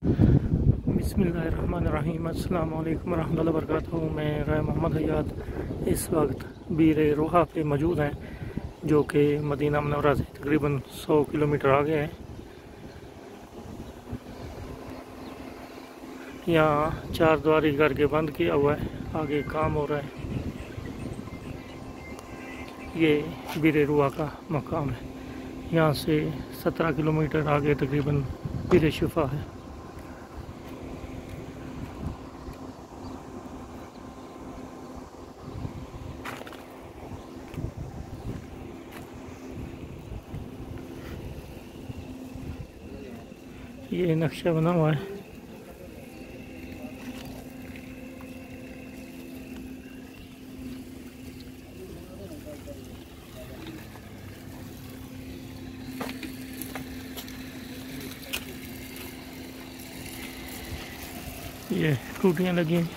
बिस्मिल्लाहिर्रहमानिर्रहीम। अस्सलाम वालेकुम रहमतुल्लाहि व बरकातुहू। मैं राय मोहम्मद हयात इस वक्त बीर रोहा पे मौजूद हैं, जो कि मदीना मुनव्वरा से तकरीबन 100 किलोमीटर आगे है। यहाँ चार द्वारी करके बंद किया हुआ है, आगे काम हो रहा है। ये बीर रोहा का मकाम है। यहाँ से 17 किलोमीटर आगे तकरीबन बीर शिफा है। ये नक्शा बना हुआ है। ये टूटियाँ लगी हैं।